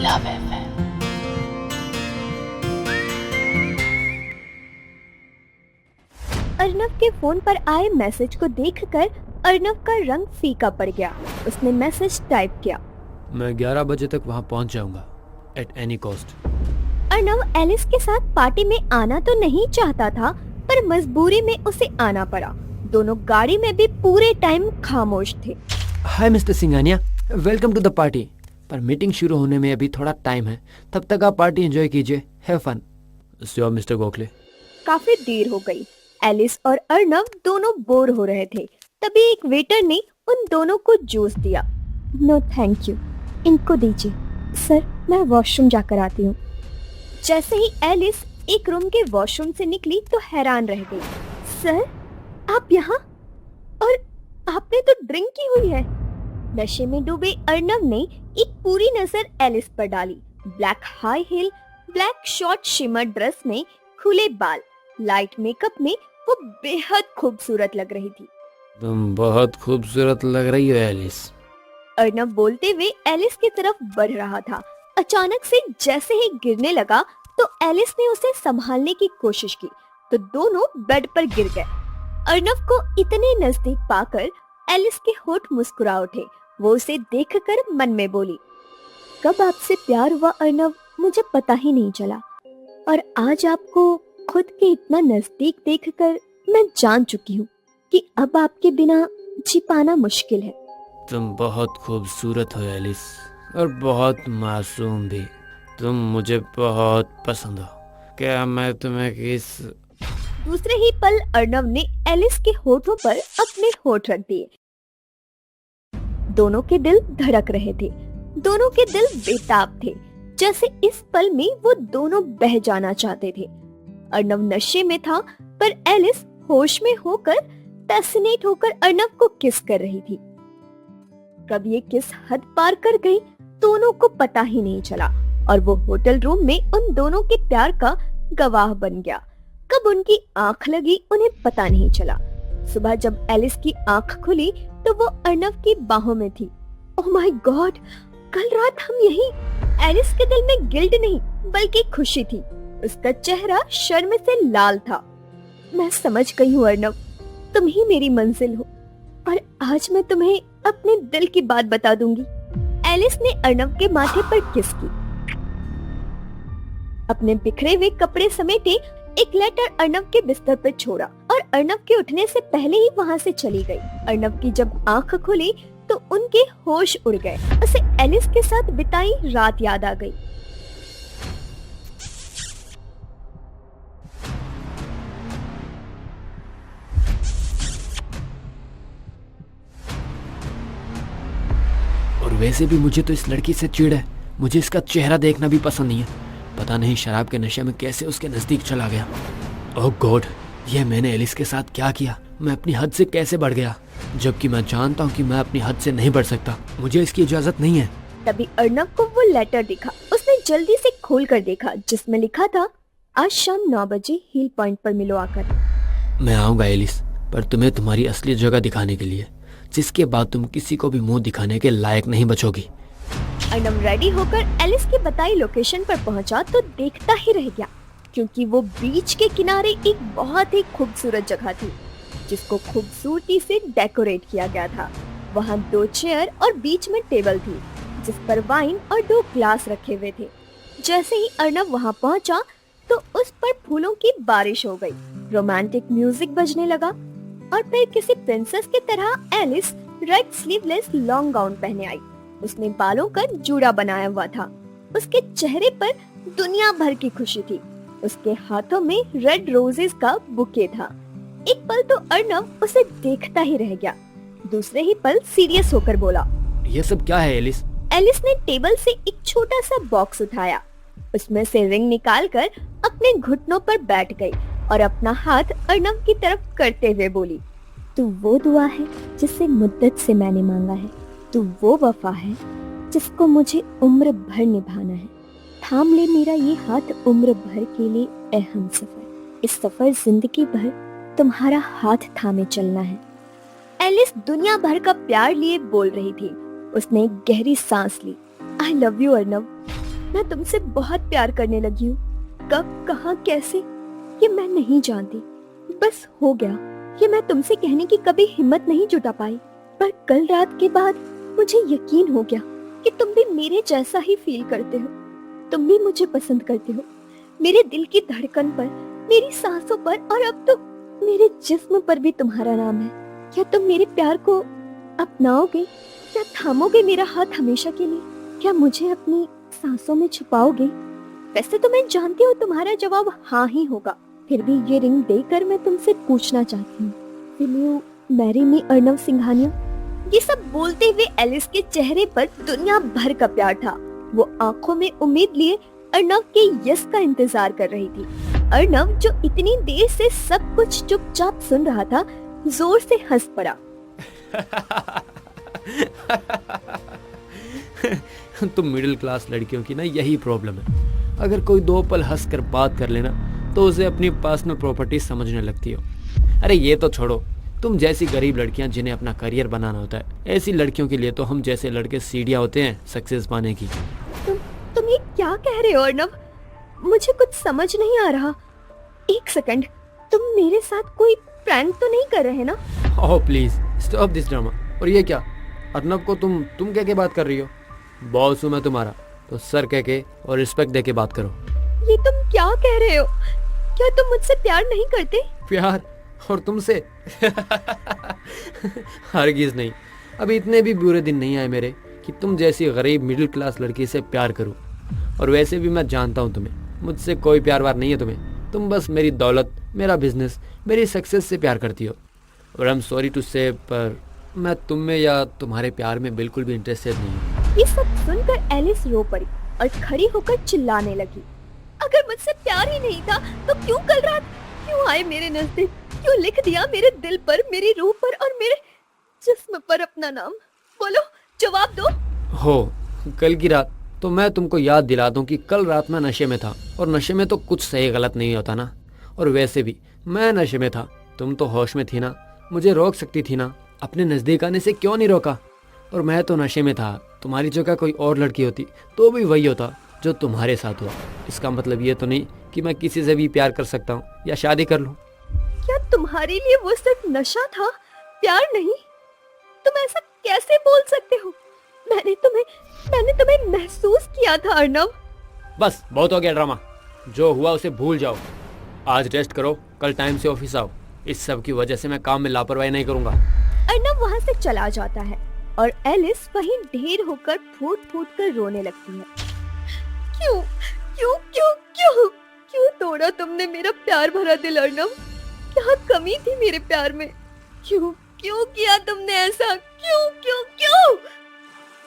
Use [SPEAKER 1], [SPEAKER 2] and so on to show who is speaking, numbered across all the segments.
[SPEAKER 1] Love FM।
[SPEAKER 2] Arnav के phone पर आए मैसेज को देखकर अर्नव का रंग फीका पड़ गया। उसने मैसेज टाइप किया,
[SPEAKER 3] मैं 11 बजे तक वहाँ पहुँच जाऊंगा at any cost.
[SPEAKER 2] Arnav Alice के साथ पार्टी में आना तो नहीं चाहता था, पर मजबूरी में उसे आना पड़ा। दोनों गाड़ी में भी पूरे टाइम खामोश थे।
[SPEAKER 3] Hi mister Singhania, welcome to the party. पर मीटिंग शुरू होने में अभी थोड़ा टाइम है, तब तक आप पार्टी एंजॉय कीजिए। Have fun. Sure mister Gokhale.
[SPEAKER 2] काफी देर हो गई। एलिस और अर्नव दोनों बोर हो रहे थे। तभी एक वेटर ने उन दोनों को जूस दिया। नो थैंक यू, इनको दीजिए। सर, मैं वॉशरूम जाकर आती हूँ। जैसे ही एलिस एक रूम के वॉशरूम से निकली तो हैरान रह गई। सर, आप यहाँ? और आपने तो ड्रिंक की हुई है। नशे में डूबे अर्नव ने एक पूरी नजर एलिस पर डाली। Black high heel, black short shimmer dress में, खुले बाल, लाइट मेकअप में वो बेहद खूबसूरत लग रही थी।
[SPEAKER 3] तुम बहुत खूबसूरत लग रही हो एलिस।
[SPEAKER 2] अर्नव बोलते हुए एलिस की तरफ बढ़ रहा था। अचानक से जैसे ही गिरने लगा तो एलिस ने उसे संभालने की कोशिश की तो दोनों बेड पर गिर गए। अर्नव को इतने नजदीक पाकर एलिस के होठ मुस्कुरा उठे। वो उसे देखकर मन में बोली, कब आपसे प्यार हुआ अर्नव, मुझे पता ही नहीं चला। और आज आपको खुद के इतना नजदीक देखकर मैं जान चुकी हूँ कि अब आपके बिना जी पाना मुश्किल है।
[SPEAKER 3] तुम बहुत खूबसूरत हो एलिस, और बहुत मासूम भी। तुम मुझे बहुत पसंद हो। क्या मैं तुम्हें किस...
[SPEAKER 2] दूसरे ही पल अर्नव ने एलिस के होठों पर अपने होठ रख दिए। दोनों के दिल धड़क रहे थे। दोनों के दिल बेताब थे, जैसे इस पल में वो दोनों बह जाना चाहते थे। अर्नव नशे में था, पर एलिस होश में होकर पैसिनेट होकर अर्नव को किस कर रही थी। कब ये किस हद पार कर गई, दोनों को पता ही नहीं चला, और वो होटल रूम में उन दोनों के प्यार का गवाह बन गया। कब उनकी आंख लगी उन्हें पता नहीं चला। सुबह जब एलिस की आंख खुली तो वो अर्नव की बाहों में थी। ओह माय गॉड, कल रात हम यहीं। एलिस के दिल में गिल्ट नहीं बल्कि खुशी थी। उसका चेहरा शर्म से लाल था। मैं समझ गई हूँ अर्नव, तुम ही मेरी मंजिल हो, और आज मैं तुम्हें अपने दिल की बात बता दूंगी। एलिस ने अर्नव के माथे पर किस की। अपने बिखरे हुए कपड़े समेटे एक लेटर अर्नव के बिस्तर पर छोड़ा और अर्नव के उठने से पहले ही वहाँ से चली गई। अर्नव की जब आंख खुली तो उनके होश उड़ गए। उसे एलिस के साथ बिताई रात याद आ गई।
[SPEAKER 3] और वैसे भी मुझे तो इस लड़की से चिढ़ है। मुझे इसका चेहरा देखना भी पसंद नहीं है। पता नहीं शराब के नशे में कैसे उसके नजदीक चला गया। ओह गॉड, यह मैंने एलिस के साथ क्या किया? मैं अपनी हद से कैसे बढ़ गया, जबकि मैं जानता हूँ कि मैं अपनी हद से नहीं बढ़ सकता। मुझे इसकी इजाजत नहीं है।
[SPEAKER 2] तभी अर्नव को वो लेटर दिखा। उसने जल्दी से खोलकर देखा, जिसमें लिखा था, आज शाम 9 बजे हील पॉइंट पर मिलो आकर।
[SPEAKER 3] मैं आऊंगा एलिस, पर तुम्हें तुम्हारी असली जगह दिखाने के लिए, जिसके बाद तुम किसी को भी मुंह दिखाने के लायक नहीं बचोगी।
[SPEAKER 2] अर्नव रेडी होकर एलिस की बताई लोकेशन पर पहुंचा तो देखता ही रह गया, क्योंकि वो बीच के किनारे एक बहुत ही खूबसूरत जगह थी, जिसको खूबसूरती से डेकोरेट किया गया था। वहाँ 2 चेयर और बीच में टेबल थी, जिस पर वाइन और 2 ग्लास रखे हुए थे। जैसे ही अर्नव वहाँ पहुंचा तो उस पर फूलों की बारिश हो गई। रोमांटिक म्यूजिक बजने लगा और फिर किसी प्रिंसेस की तरह Alice red sleeveless long gown पहने आई। उसने बालों का जूड़ा बनाया हुआ था। उसके चेहरे पर दुनिया भर की खुशी थी। उसके हाथों में रेड रोजेस का बुके था। एक पल तो अर्नव उसे देखता ही रह गया। दूसरे ही पल सीरियस होकर बोला,
[SPEAKER 3] ये सब क्या है एलिस?
[SPEAKER 2] एलिस ने टेबल से एक छोटा सा बॉक्स उठाया। उसमें से रिंग निकालकर अपने घुटनों पर बैठ गई और अपना हाथ अर्नव की तरफ करते हुए बोली, तू वो दुआ है जिसे मुद्दत से मैंने मांगा है। तू वो वफा है जिसको मुझे उम्र भर निभाना है। थाम ले मेरा ये हाथ उम्र भर के लिए ए हमसफर। इस सफर जिंदगी भर तुम्हारा हाथ थामे चलना है। एलिस दुनिया भर का प्यार लिए बोल रही थी। उसने एक गहरी सांस ली। I love you Arnav. मैं तुमसे बहुत प्यार करने लगी हूँ। कब, कहाँ, कैसे, ये मैं नहीं जानती। बस हो गया। ये मैं तुमसे कहने की कभी हिम्मत नहीं जुटा पाई, पर कल रात के बाद मुझे यकीन हो गया कि तुम भी मेरे जैसा ही फील करते हो। तुम भी मुझे पसंद करते हो, मेरे दिल की धड़कन पर, मेरी सांसों पर, और अब तो मेरे जिस्म पर भी तुम्हारा नाम है। क्या तुम मेरे प्यार को अपनाओगे? क्या थामोगे मेरा हाथ हमेशा के लिए? क्या मुझे अपनी सांसों में छुपाओगे? वैसे तो मैं जानती हूँ तुम्हारा जवाब हाँ ही होगा, फिर भी ये रिंग देकर मैं तुमसे पूछना चाहती हूँ, will you marry me Arnav Singhania? ये सब बोलते हुए एलिस के चेहरे पर दुनिया भर का प्यार था। वो आंखों में उम्मीद लिए अर्नव के यस का इंतजार कर रही थी। अर्नव, जो इतनी देर से सब कुछ चुपचाप सुन रहा था, जोर से हंस पड़ा।
[SPEAKER 3] तुम मिडिल क्लास लड़कियों की ना यही प्रॉब्लम है। अगर कोई 2 पल हंस कर बात कर लेना तो उसे अपनी पर्सनल प्रॉपर्टी समझने लगती हो। अरे ये तो छोड़ो, तुम जैसी गरीब लड़कियां जिन्हें अपना करियर बनाना होता है, ऐसी लड़कियों के लिए तो हम जैसे लड़के सीढ़ियां होते हैं सक्सेस पाने की।
[SPEAKER 2] तुम ये क्या कह रहे हो अर्नव? मुझे कुछ समझ नहीं आ रहा। एक सेकंड, तुम मेरे साथ कोई प्रैंक तो नहीं कर रहे ना?
[SPEAKER 3] Oh please stop this drama. और ये क्या, अर्नव को तुम कह के बात कर रही हो? बॉस हूँ मैं तुम्हारा, तो सर कह के और रिस्पेक्ट दे के बात करो।
[SPEAKER 2] ये तुम क्या कह रहे हो? क्या तुम मुझसे प्यार नहीं करते?
[SPEAKER 3] प्यार? और तुमसे? हरगिज नहीं। अभी इतने भी बुरे दिन नहीं आए मेरे कि तुम जैसी गरीब मिडिल क्लास लड़की से प्यार करूं। और वैसे भी मैं जानता हूं तुम्हें, मुझसे कोई प्यार वार नहीं है तुम्हें। तुम बस मेरी दौलत, मेरा बिजनेस, मेरी सक्सेस से प्यार करती हो। और आई एम सॉरी टू से, पर मैं तुम में या तुम्हारे प्यार में बिल्कुल भी इंटरेस्टेड नहीं हूँ।
[SPEAKER 2] ये सब सुनकर एलिस रो पड़ी और खड़ी होकर चिल्लाने लगी। अगर मुझसे प्यार ही नहीं था तो क्यों कल रात, क्यों आए मेरे नजदीक, क्यों लिख दिया मेरे दिल पर, मेरी रूह पर और मेरे जिस्म पर अपना नाम? बोलो, जवाब दो।
[SPEAKER 3] हो कल की रात तो मैं तुमको याद दिला दूं कि कल रात मैं नशे में था, और नशे में तो कुछ सही गलत नहीं होता ना। और वैसे भी मैं नशे में था, तुम तो होश में थी ना, मुझे रोक सकती थी ना। अपने नजदीक आने से क्यों नहीं रोका? और मैं तो नशे में था, तुम्हारी जगह कोई और लड़की होती तो भी वही होता जो तुम्हारे साथ हुआ। इसका मतलब ये तो नहीं कि मैं किसी से भी प्यार कर सकता हूँ या शादी कर लूँ।
[SPEAKER 2] क्या तुम्हारे लिए वो सिर्फ नशा था, प्यार नहीं? तुम ऐसा कैसे बोल सकते हो? मैंने तुम्हें महसूस किया था अर्नव।
[SPEAKER 3] बस बहुत हो गया ड्रामा, जो हुआ उसे भूल जाओ। आज रेस्ट करो, कल टाइम से ऑफिस आओ। इस सब की वजह से मैं काम में लापरवाही नहीं करूंगा।
[SPEAKER 2] अर्नव वहाँ से चला जाता है और एलिस वहीं ढेर होकर फूट फूट कर रोने लगती है। क्यों क्यों क्यों क्यों क्यों तोड़ा तुमने मेरा प्यार भरा दिल अर्नव? क्या कमी थी मेरे प्यार में? क्यों क्यों किया तुमने ऐसा? क्यों क्यों क्यों?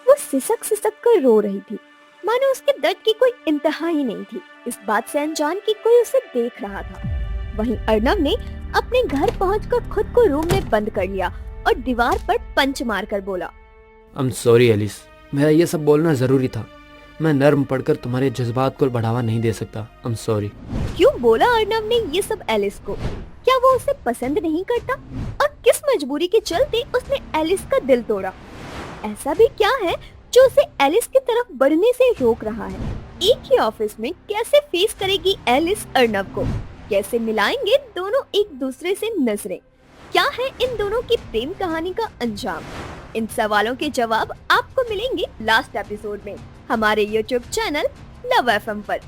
[SPEAKER 2] वो सिसक सिसक कर रो रही थी, मानो उसके दर्द की कोई इंतहा ही नहीं थी। इस बात से अनजान कि कोई उसे देख रहा था। वहीं अर्नव ने अपने घर पहुंचकर खुद को रूम में बंद कर लिया और दीवार पर पंच मारकर बोला,
[SPEAKER 3] आई एम सॉरी एलिस, मेरा ये सब बोलना जरूरी था। मैं नर्म पड़कर तुम्हारे जज्बात को बढ़ावा नहीं दे सकता। I am sorry.
[SPEAKER 2] क्यों बोला अर्नव ने ये सब एलिस को? क्या वो उसे पसंद नहीं करता? और किस मजबूरी के चलते उसने एलिस का दिल तोड़ा? ऐसा भी क्या है जो उसे एलिस की तरफ बढ़ने से रोक रहा है? एक ही ऑफिस में कैसे फेस करेगी एलिस अर्नव को? कैसे मिलाएंगे दोनों एक दूसरे से नजरें? क्या है इन दोनों की प्रेम कहानी का अंजाम? इन सवालों के जवाब आपको मिलेंगे लास्ट एपिसोड में हमारे YouTube चैनल लव FM पर।